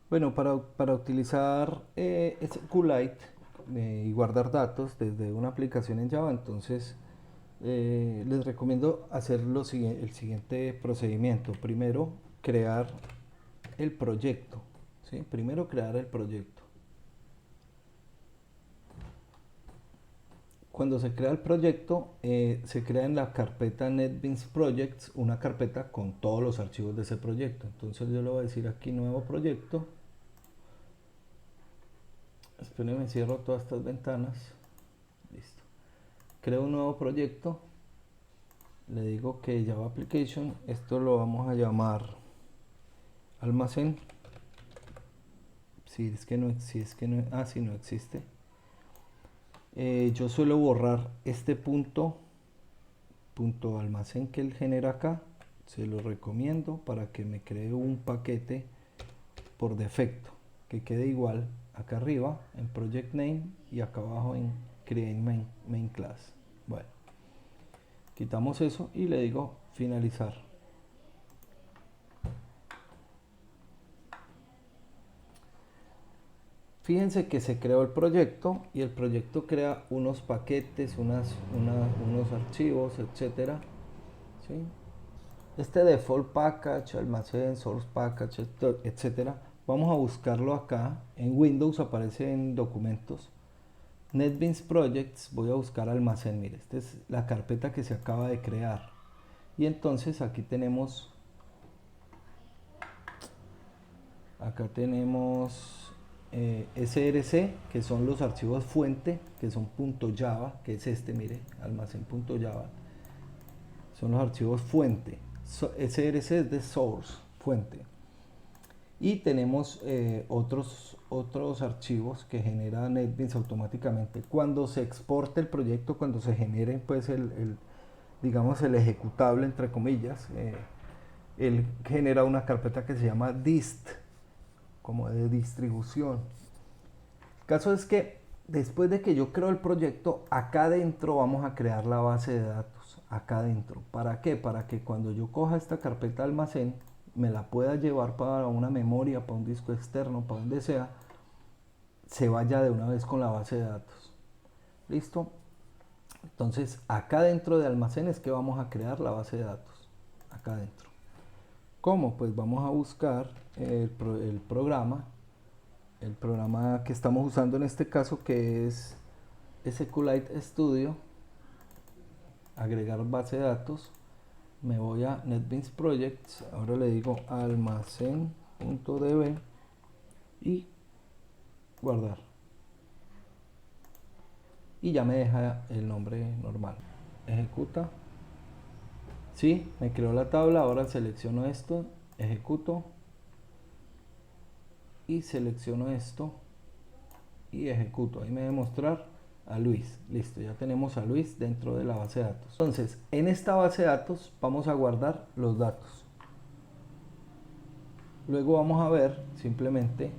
Bueno, para utilizar SQLite y guardar datos desde una aplicación en Java, entonces les recomiendo hacer el siguiente procedimiento. Primero, crear el proyecto. ¿Sí? Primero, crear el proyecto. Cuando se crea el proyecto, se crea en la carpeta NetBeans Projects una carpeta con todos los archivos de ese proyecto. Entonces yo le voy a decir aquí nuevo proyecto. Espérenme, cierro todas estas ventanas. Listo. Creo un nuevo proyecto. Le digo que Java Application. Esto lo vamos a llamar almacén. Si no existe. Yo suelo borrar este punto almacén que él genera acá. Se lo recomiendo para que me cree un paquete por defecto que quede igual acá arriba en project name y acá abajo en create main class. Bueno, quitamos eso y le digo finalizar. Fíjense que se creó el proyecto y el proyecto crea unos paquetes, unos archivos, etcétera. ¿Sí? Este default package, almacén, source package, etcétera, vamos a buscarlo acá. En Windows aparece en documentos. NetBeans Projects, voy a buscar almacén. Mire, esta es la carpeta que se acaba de crear. Y entonces acá tenemos src, que son los archivos fuente, que son .java, que es este, mire, almacén.java. Son los archivos fuente. Src es de source, fuente. Y tenemos otros archivos que genera NetBeans automáticamente. Cuando se exporte el proyecto, cuando se genere pues digamos el ejecutable entre comillas, él genera una carpeta que se llama dist, como de distribución. El caso es que después de que yo creo el proyecto, acá adentro vamos a crear la base de datos. Acá adentro. ¿Para qué? Para que cuando yo coja esta carpeta almacén, me la pueda llevar para una memoria, para un disco externo, para donde sea, se vaya de una vez con la base de datos. ¿Listo? Entonces, acá dentro de almacenes que vamos a crear la base de datos. Acá adentro. ¿Cómo? Pues vamos a buscar el programa que estamos usando en este caso, que es SQLite Studio. Agregar base de datos. Me voy a NetBeans Projects. Ahora le digo almacén.db y guardar. Y ya me deja el nombre normal. Ejecuta. Sí, me creó la tabla. Ahora selecciono esto, ejecuto y selecciono esto y ejecuto. Ahí me debe mostrar a Luis. Listo, ya tenemos a Luis dentro de la base de datos. Entonces, en esta base de datos vamos a guardar los datos. Luego vamos a ver simplemente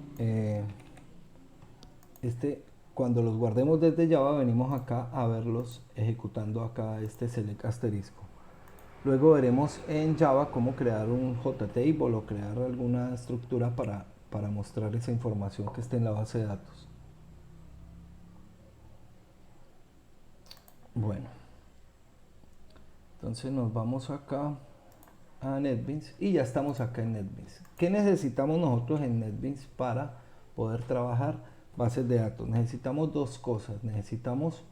cuando los guardemos desde Java, venimos acá a verlos ejecutando acá este select asterisco. Luego veremos en Java cómo crear un JTable o crear alguna estructura para mostrar esa información que esté en la base de datos. Bueno, entonces nos vamos acá a NetBeans y ya estamos acá en NetBeans. ¿Qué necesitamos nosotros en NetBeans para poder trabajar bases de datos? Necesitamos dos cosas. Necesitamos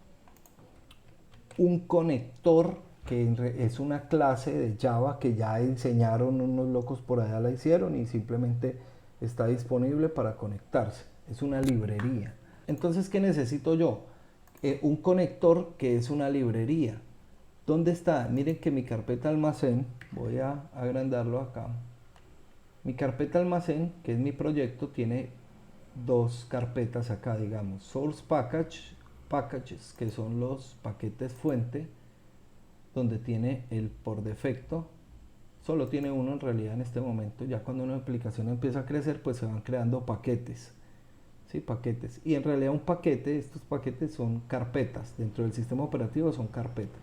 un conector que es una clase de Java que ya enseñaron unos locos por allá, la hicieron y simplemente está disponible para conectarse. Es una librería. Entonces, ¿qué necesito yo? Un conector que es una librería. ¿Dónde está? Miren que mi carpeta almacén, voy a agrandarlo acá. Mi carpeta almacén, que es mi proyecto, tiene dos carpetas acá, digamos. Source packages, que son los paquetes fuente, donde tiene el por defecto, solo tiene uno en realidad en este momento. Ya cuando una aplicación empieza a crecer, pues se van creando paquetes. ¿Sí? Paquetes. Y en realidad un paquete, estos paquetes son carpetas. Dentro del sistema operativo son carpetas.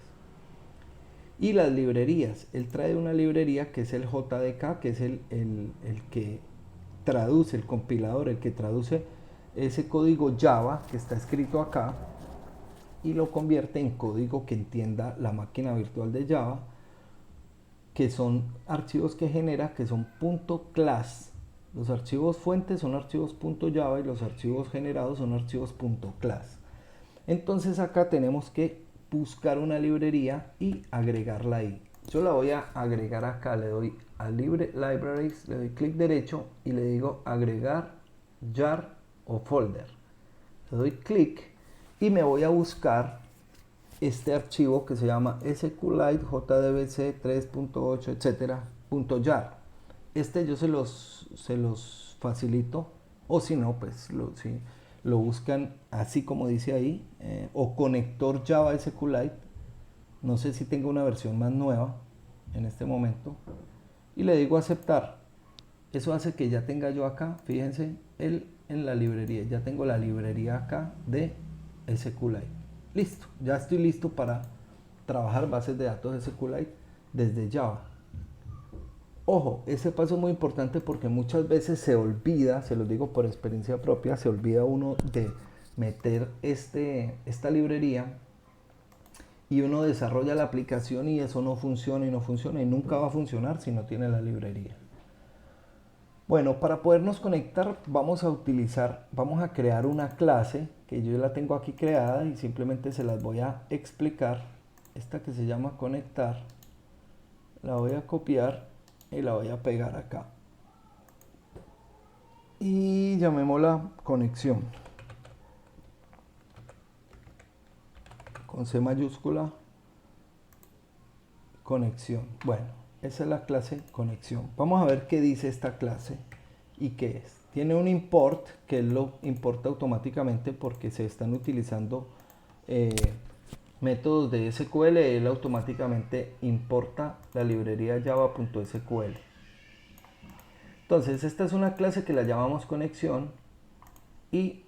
Y las librerías. Él trae una librería que es el JDK, que es el que traduce, el compilador, el que traduce ese código Java que está escrito acá y lo convierte en código que entienda la máquina virtual de Java, que son archivos que genera, que son .class. Los archivos fuentes son archivos .java y los archivos generados son archivos .class. Entonces acá tenemos que buscar una librería y agregarla ahí. Yo la voy a agregar acá, le doy a Libraries, le doy clic derecho y le digo agregar jar o folder. Le doy clic y me voy a buscar este archivo que se llama SQLite JDBC 3.8 etcétera .jar. Este yo se los facilito, o si no pues si lo buscan así como dice ahí, o conector Java SQLite. No sé si tengo una versión más nueva en este momento, y le digo aceptar. Eso hace que ya tenga yo acá, fíjense, en la librería, ya tengo la librería acá de SQLite. Listo, ya estoy listo para trabajar bases de datos SQLite desde Java. Ojo, ese paso es muy importante porque muchas veces se olvida, se los digo por experiencia propia, se olvida uno de meter esta librería y uno desarrolla la aplicación y eso no funciona y nunca va a funcionar si no tiene la librería. Bueno, para podernos conectar vamos a crear una clase que yo la tengo aquí creada y simplemente se las voy a explicar. Esta que se llama conectar, la voy a copiar y la voy a pegar acá. Y llamémosla conexión. Con C mayúscula, conexión. Bueno, esa es la clase conexión. Vamos a ver qué dice esta clase y qué es. Tiene un import que lo importa automáticamente porque se están utilizando métodos de SQL. Él automáticamente importa la librería java.sql. Entonces esta es una clase que la llamamos conexión y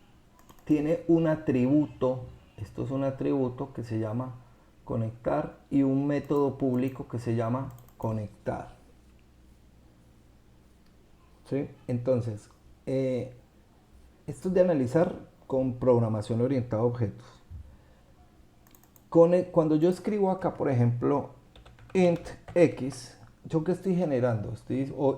tiene un atributo. Esto es un atributo que se llama conectar y un método público que se llama conectar. ¿Sí? Entonces, esto es de analizar con programación orientada a objetos. Cuando yo escribo acá, por ejemplo, int x, ¿yo qué estoy generando?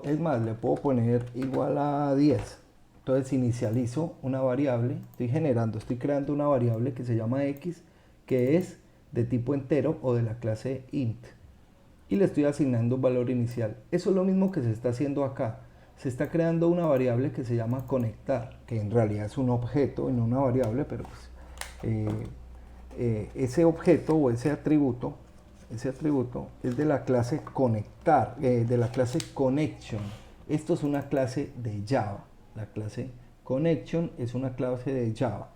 Es más, le puedo poner igual a 10. Entonces inicializo una variable, estoy creando una variable que se llama x, que es de tipo entero o de la clase int. Y le estoy asignando un valor inicial. Eso es lo mismo que se está haciendo acá. Se está creando una variable que se llama conectar, que en realidad es un objeto y no una variable, pero pues, ese objeto o ese atributo es de la clase conectar, de la clase connection. Esto es una clase de Java. La clase connection es una clase de Java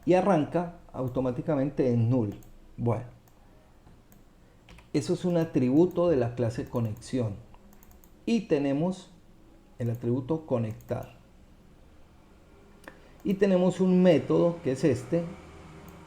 y arranca automáticamente en null. Bueno, eso es un atributo de la clase conexión y tenemos el atributo conectar y tenemos un método que es este,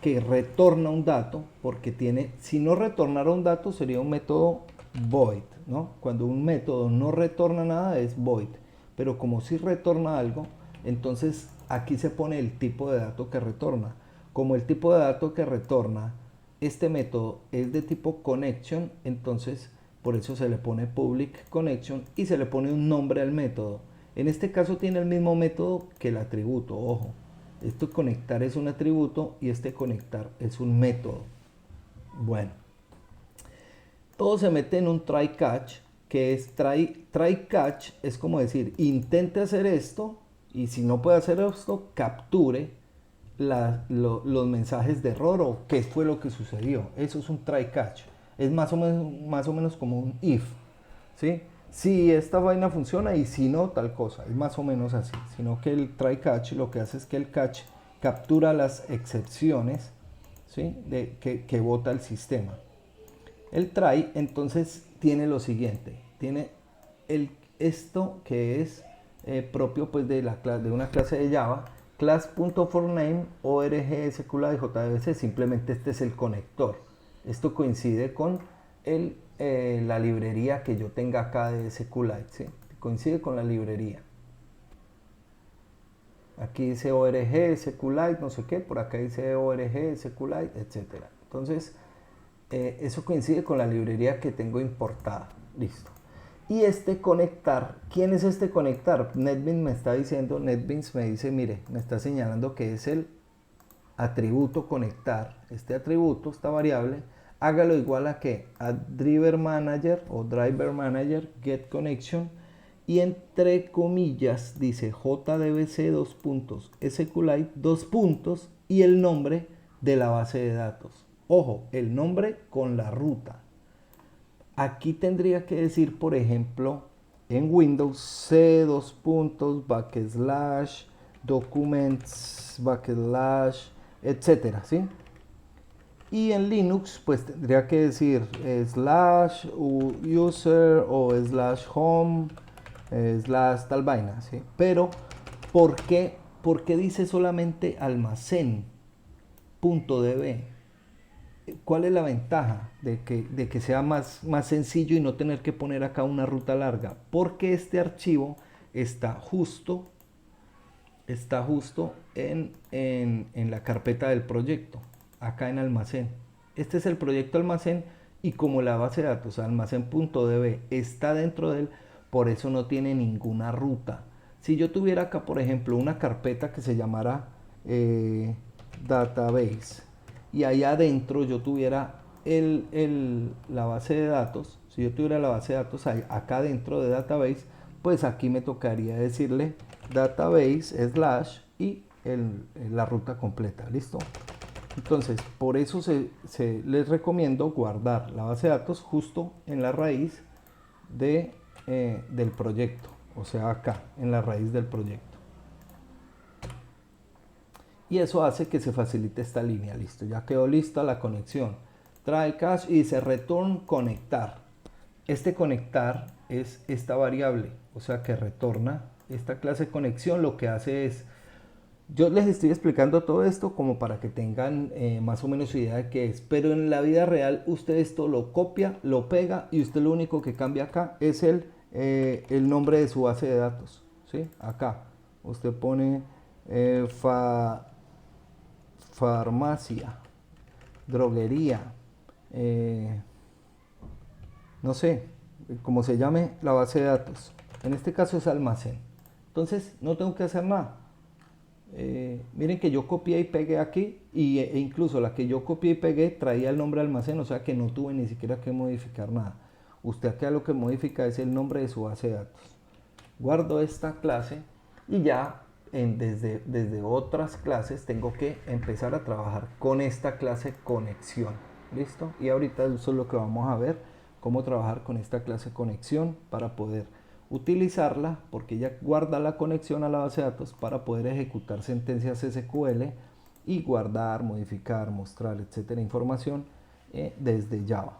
que retorna un dato, porque si no retornara un dato sería un método void, ¿no? Cuando un método no retorna nada es void, pero como si retorna algo, entonces aquí se pone el tipo de dato que retorna. Como el tipo de dato que retorna este método es de tipo connection, entonces por eso se le pone public connection y se le pone un nombre al método. En este caso tiene el mismo método que el atributo, ojo. Esto conectar es un atributo y este conectar es un método. Bueno, todo se mete en un try catch, que es try catch, es como decir, intente hacer esto y si no puede hacer esto, capture los mensajes de error o qué fue lo que sucedió. Eso es un try catch. Es más o menos como un if, ¿sí? Si esta vaina funciona y si no, tal cosa. Es más o menos así. Sino que el try catch lo que hace es que el catch captura las excepciones, ¿sí? que bota el sistema. El try entonces tiene lo siguiente. Tiene esto que es propio pues, de una clase de Java. Class.forName org SQLite JDBC. Simplemente este es el conector. Esto coincide con la librería que yo tenga acá de SQLite, ¿sí? Coincide con la librería. Aquí dice org, SQLite, no sé qué, por acá dice org, SQLite, etc. Entonces, eso coincide con la librería que tengo importada. Listo. Y este conectar, ¿quién es este conectar? NetBeans me está diciendo, NetBeans me dice, mire, me está señalando que es el atributo conectar. Este atributo, esta variable, hágalo igual a que a driver manager o driver manager get connection y entre comillas dice jdbc dos puntos SQLite dos puntos y el nombre de la base de datos. Ojo, el nombre con la ruta. Aquí tendría que decir, por ejemplo, en Windows c dos puntos backslash documents backslash etcétera, ¿sí? Y en Linux pues tendría que decir slash user o slash home slash tal vaina, ¿sí? Pero ¿por qué dice solamente almacén punto .db? ¿Cuál es la ventaja de que sea más sencillo y no tener que poner acá una ruta larga? Porque este archivo está justo en la carpeta del proyecto, acá en almacén. Este es el proyecto almacén y como la base de datos almacén.db está dentro de él, por eso no tiene ninguna ruta. Si yo tuviera acá, por ejemplo, una carpeta que se llamara database y allá adentro yo tuviera la base de datos, si yo tuviera la base de datos acá dentro de database, pues aquí me tocaría decirle database slash y la ruta completa, ¿listo? Entonces, por eso les recomiendo guardar la base de datos justo en la raíz del proyecto, o sea, acá, en la raíz del proyecto. Y eso hace que se facilite esta línea, listo, ya quedó lista la conexión. Try cache y dice return conectar. Este conectar es esta variable, o sea que retorna esta clase de conexión. Lo que hace es, yo les estoy explicando todo esto como para que tengan más o menos idea de qué es, pero en la vida real usted esto lo copia, lo pega y usted lo único que cambia acá es el nombre de su base de datos, ¿sí? Acá usted pone farmacia, droguería, no sé, como se llame la base de datos. En este caso es almacén. Entonces no tengo que hacer nada. Miren que yo copié y pegué aquí e incluso la que yo copié y pegué traía el nombre de almacén, o sea que no tuve ni siquiera que modificar nada. Usted acá lo que modifica es el nombre de su base de datos. Guardo esta clase y ya desde otras clases tengo que empezar a trabajar con esta clase conexión. ¿Listo? Y ahorita eso es lo que vamos a ver, cómo trabajar con esta clase conexión para poder utilizarla, porque ella guarda la conexión a la base de datos para poder ejecutar sentencias SQL y guardar, modificar, mostrar, etcétera, información desde Java.